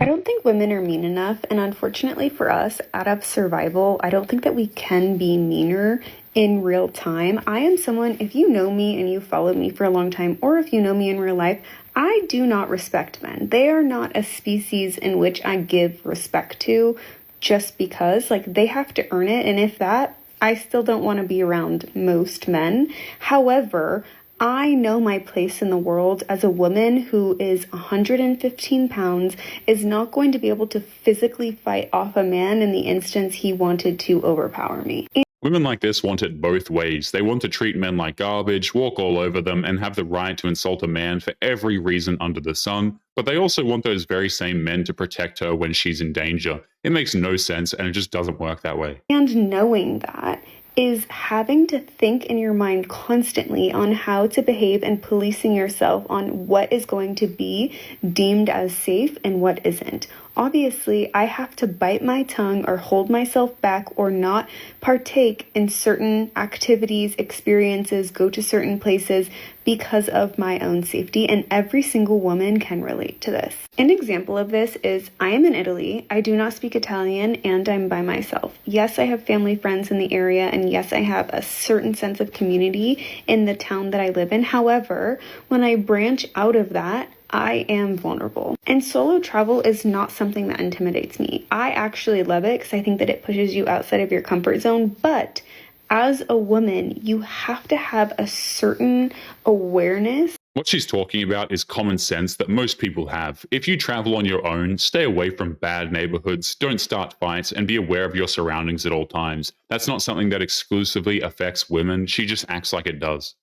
I don't think women are mean enough, and unfortunately for us, out of survival, I don't think that we can be meaner in real time. I am someone, if you know me and you followed me for a long time, or if you know me in real life, I do not respect men. They are not a species in which I give respect to just because, like, they have to earn it, and if that, I still don't want to be around most men. However, I know my place in the world as a woman who is 115 pounds, is not going to be able to physically fight off a man in the instance he wanted to overpower me. Women like this want it both ways. They want to treat men like garbage, walk all over them, and have the right to insult a man for every reason under the sun, but they also want those very same men to protect her when she's in danger. It makes no sense, and it just doesn't work that way. And knowing that is having to think in your mind constantly on how to behave and policing yourself on what is going to be deemed as safe and what isn't. Obviously, I have to bite my tongue or hold myself back or not partake in certain activities, experiences, go to certain places because of my own safety, and every single woman can relate to this. An example of this is I am in Italy, I do not speak Italian, and I'm by myself. Yes, I have family friends in the area, and yes, I have a certain sense of community in the town that I live in. However, when I branch out of that, I am vulnerable. And solo travel is not something that intimidates me. I actually love it because I think that it pushes you outside of your comfort zone, but as a woman, you have to have a certain awareness. What she's talking about is common sense that most people have. If you travel on your own, stay away from bad neighborhoods, don't start fights, and be aware of your surroundings at all times. That's not something that exclusively affects women, she just acts like it does.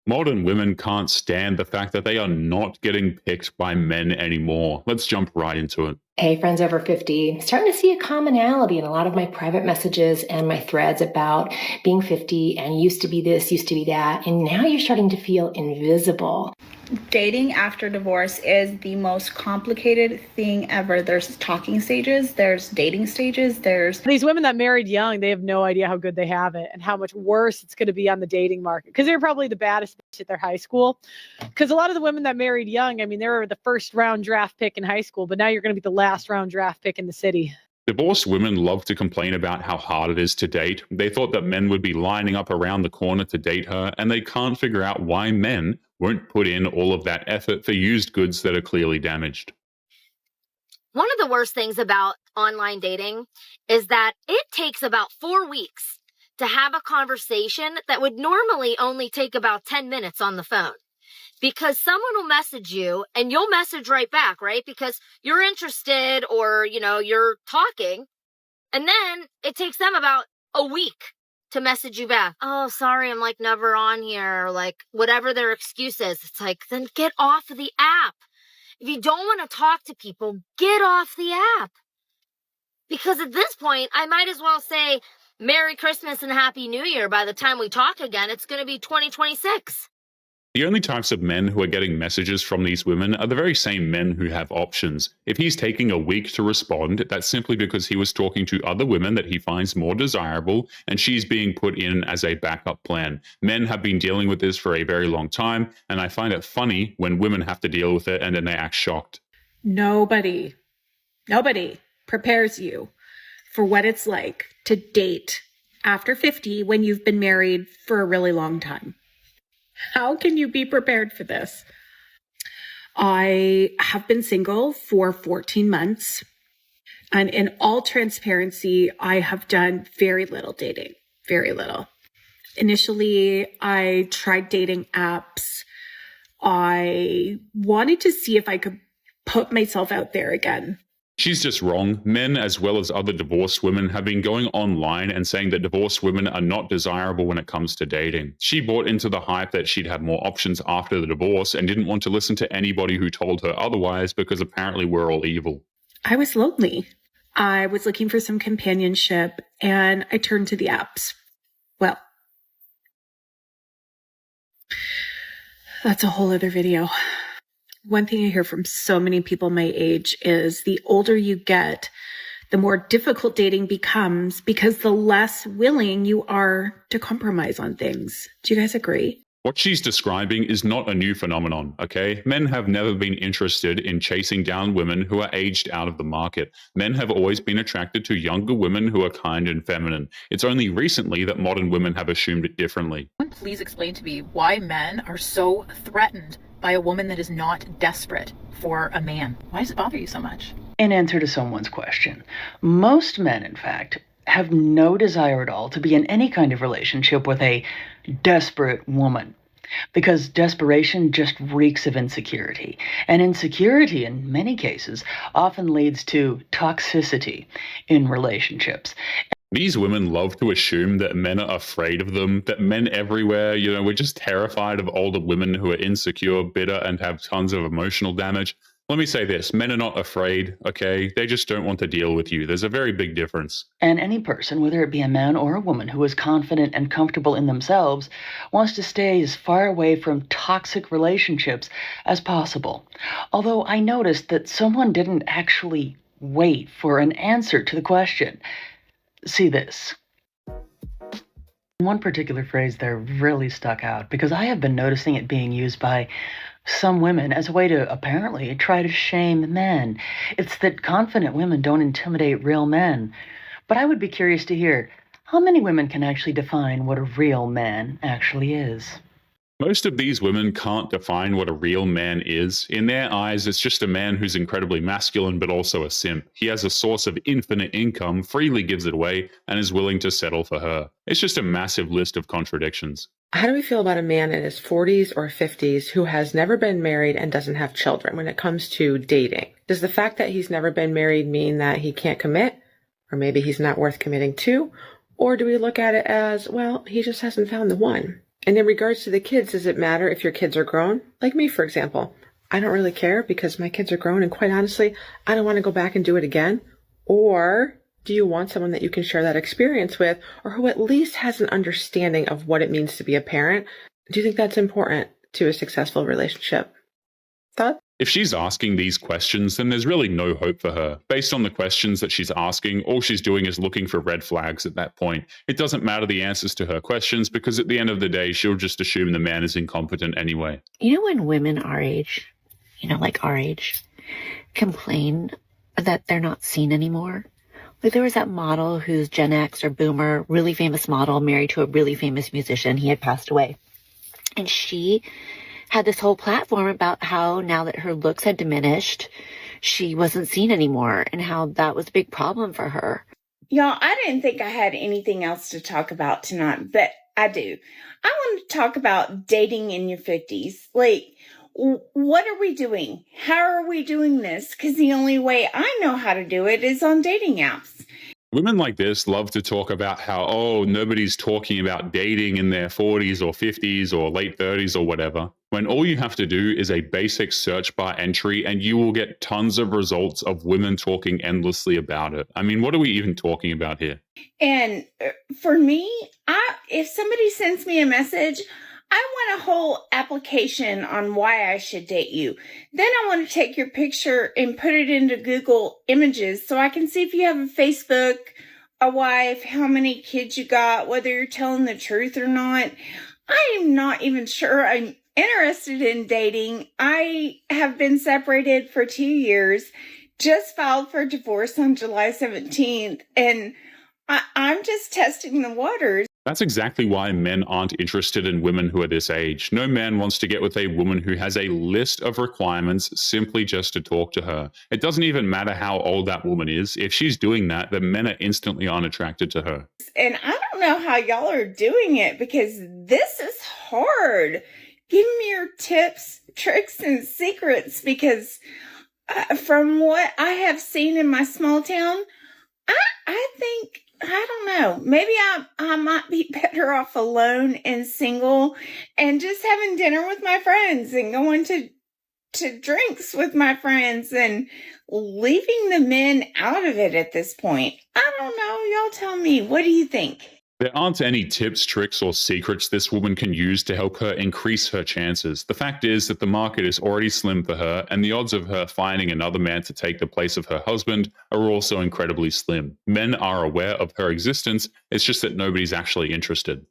Modern women can't stand the fact that they are not getting picked by men anymore. Let's jump right into it. Hey, friends over 50, starting to see a commonality in a lot of my private messages and my threads about being 50 and used to be this, used to be that, and now you're starting to feel invisible. Dating after divorce is the most complicated thing ever. There's talking stages, there's dating stages, there's... These women that married young, they have no idea how good they have it and how much worse it's going to be on the dating market because they're probably the baddest bitch at their high school. Because a lot of the women that married young, I mean, they were the first round draft pick in high school, but now you're going to be the last round draft pick in the city. Divorced women love to complain about how hard it is to date. They thought that men would be lining up around the corner to date her, and they can't figure out why men won't put in all of that effort for used goods that are clearly damaged. One of the worst things about online dating is that it takes about 4 weeks to have a conversation that would normally only take about 10 minutes on the phone. Because someone will message you and you'll message right back, right? Because you're interested or, you're talking. And then it takes them about a week to message you back. Oh, sorry, I'm never on here. Or whatever their excuse is. It's then get off of the app. If you don't want to talk to people, get off the app. Because at this point, I might as well say Merry Christmas and Happy New Year. By the time we talk again, it's going to be 2026. The only types of men who are getting messages from these women are the very same men who have options. If he's taking a week to respond, that's simply because he was talking to other women that he finds more desirable, and she's being put in as a backup plan. Men have been dealing with this for a very long time, and I find it funny when women have to deal with it and then they act shocked. Nobody prepares you for what it's like to date after 50 when you've been married for a really long time. How can you be prepared for this? I have been single for 14 months. And in all transparency, I have done very little dating, very little. Initially, I tried dating apps. I wanted to see if I could put myself out there again. She's just wrong. Men, as well as other divorced women, have been going online and saying that divorced women are not desirable when it comes to dating. She bought into the hype that she'd have more options after the divorce and didn't want to listen to anybody who told her otherwise because apparently we're all evil. I was lonely. I was looking for some companionship and I turned to the apps. Well, that's a whole other video. One thing I hear from so many people my age is the older you get, the more difficult dating becomes because the less willing you are to compromise on things. Do you guys agree? What she's describing is not a new phenomenon, okay? Men have never been interested in chasing down women who are aged out of the market. Men have always been attracted to younger women who are kind and feminine. It's only recently that modern women have assumed it differently. Please explain to me why men are so threatened by a woman that is not desperate for a man. Why does it bother you so much? In answer to someone's question, most men, in fact, have no desire at all to be in any kind of relationship with a desperate woman, because desperation just reeks of insecurity. And insecurity, in many cases, often leads to toxicity in relationships. These women love to assume that men are afraid of them, that men everywhere, we're just terrified of older women who are insecure, bitter, and have tons of emotional damage. Let me say this, men are not afraid, okay? They just don't want to deal with you. There's a very big difference. And any person, whether it be a man or a woman who is confident and comfortable in themselves, wants to stay as far away from toxic relationships as possible. Although I noticed that someone didn't actually wait for an answer to the question. See this. One particular phrase there really stuck out because I have been noticing it being used by some women as a way to apparently try to shame men. It's that confident women don't intimidate real men. But I would be curious to hear how many women can actually define what a real man actually is. Most of these women can't define what a real man is. In their eyes, it's just a man who's incredibly masculine but also a simp. He has a source of infinite income, freely gives it away, and is willing to settle for her. It's just a massive list of contradictions. How do we feel about a man in his 40s or 50s who has never been married and doesn't have children when it comes to dating? Does the fact that he's never been married mean that he can't commit? Or maybe he's not worth committing to? Or do we look at it as, well, he just hasn't found the one? And in regards to the kids, does it matter if your kids are grown? Like me, for example. I don't really care because my kids are grown, and quite honestly, I don't want to go back and do it again. Or do you want someone that you can share that experience with, or who at least has an understanding of what it means to be a parent? Do you think that's important to a successful relationship? Thought? If she's asking these questions, then there's really no hope for her. Based on the questions that she's asking, all she's doing is looking for red flags at that point. It doesn't matter the answers to her questions because at the end of the day, she'll just assume the man is incompetent anyway. You know, when women our age, like our age, complain that they're not seen anymore? Like there was that model who's Gen X or Boomer, really famous model, married to a really famous musician. He had passed away. And she had this whole platform about how now that her looks had diminished, she wasn't seen anymore and how that was a big problem for her. Y'all, I didn't think I had anything else to talk about tonight, but I do. I want to talk about dating in your 50s. Like, what are we doing? How are we doing this? Because the only way I know how to do it is on dating apps. Women like this love to talk about how, nobody's talking about dating in their 40s or 50s or late 30s or whatever, when all you have to do is a basic search bar entry and you will get tons of results of women talking endlessly about it. I mean, what are we even talking about here? And for me, if somebody sends me a message, I want a whole application on why I should date you. Then I want to take your picture and put it into Google Images so I can see if you have a Facebook, a wife, how many kids you got, whether you're telling the truth or not. I am not even sure I'm interested in dating. I have been separated for 2 years, just filed for divorce on July 17th, and I'm just testing the waters. That's exactly why men aren't interested in women who are this age. No man wants to get with a woman who has a list of requirements simply just to talk to her. It doesn't even matter how old that woman is. If she's doing that, then men are instantly unattracted to her. And I don't know how y'all are doing it because this is hard. Give me your tips, tricks, and secrets because from what I have seen in my small town, I think, I don't know, maybe I might be better off alone and single and just having dinner with my friends and going to drinks with my friends and leaving the men out of it at this point. I don't know. Y'all tell me. What do you think? There aren't any tips, tricks, or secrets this woman can use to help her increase her chances. The fact is that the market is already slim for her, and the odds of her finding another man to take the place of her husband are also incredibly slim. Men are aware of her existence, it's just that nobody's actually interested.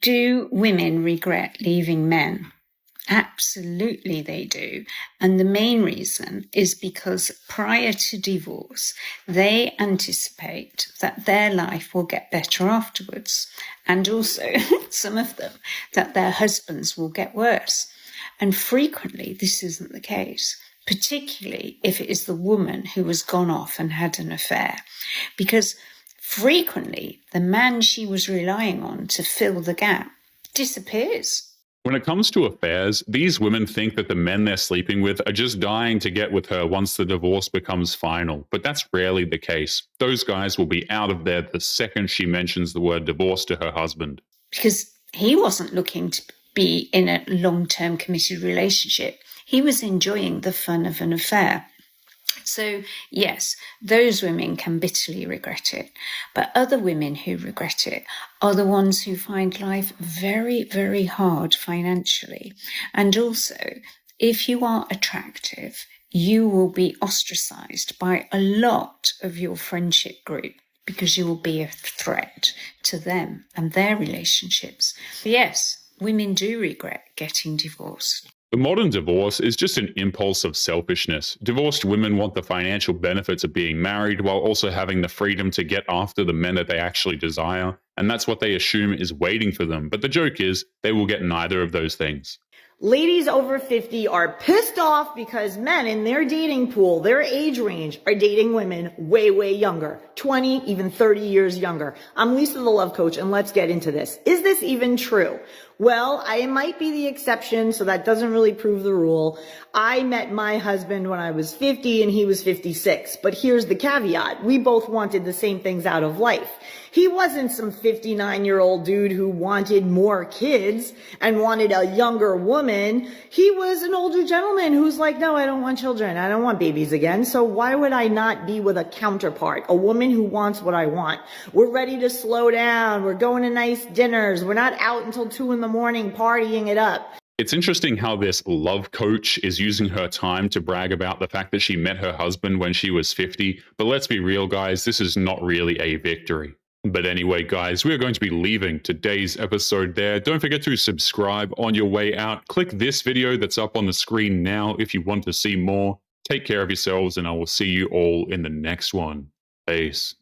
Do women regret leaving men? Absolutely, they do. And the main reason is because prior to divorce, they anticipate that their life will get better afterwards. And also, some of them, that their husbands will get worse. And frequently, this isn't the case, particularly if it is the woman who has gone off and had an affair. Because frequently, the man she was relying on to fill the gap disappears. When it comes to affairs, these women think that the men they're sleeping with are just dying to get with her once the divorce becomes final, but that's rarely the case. Those guys will be out of there the second she mentions the word divorce to her husband. Because he wasn't looking to be in a long-term committed relationship. He was enjoying the fun of an affair. So, yes, those women can bitterly regret it. But other women who regret it are the ones who find life very, very hard financially. And also, if you are attractive, you will be ostracized by a lot of your friendship group because you will be a threat to them and their relationships. Yes, women do regret getting divorced. The modern divorce is just an impulse of selfishness. Divorced women want the financial benefits of being married while also having the freedom to get after the men that they actually desire, and that's what they assume is waiting for them. But the joke is, they will get neither of those things. Ladies over 50 are pissed off because men in their dating pool, their age range, are dating women way, way younger. 20, even 30 years younger. I'm Lisa the Love Coach, and let's get into this. Is this even true? Well, I might be the exception, so that doesn't really prove the rule. I met my husband when I was 50 and he was 56. But here's the caveat. We both wanted the same things out of life. He wasn't some 59-year-old dude who wanted more kids and wanted a younger woman. He was an older gentleman who's like, no, I don't want children. I don't want babies again. So why would I not be with a counterpart, a woman who wants what I want? We're ready to slow down. We're going to nice dinners. We're not out until 2 a.m. partying it up. It's interesting how this love coach is using her time to brag about the fact that she met her husband when she was 50. But let's be real, guys, this is not really a victory. But anyway, guys, we are going to be leaving today's episode there. Don't forget to subscribe on your way out. Click this video that's up on the screen now if you want to see more. Take care of yourselves, and I will see you all in the next one. Peace.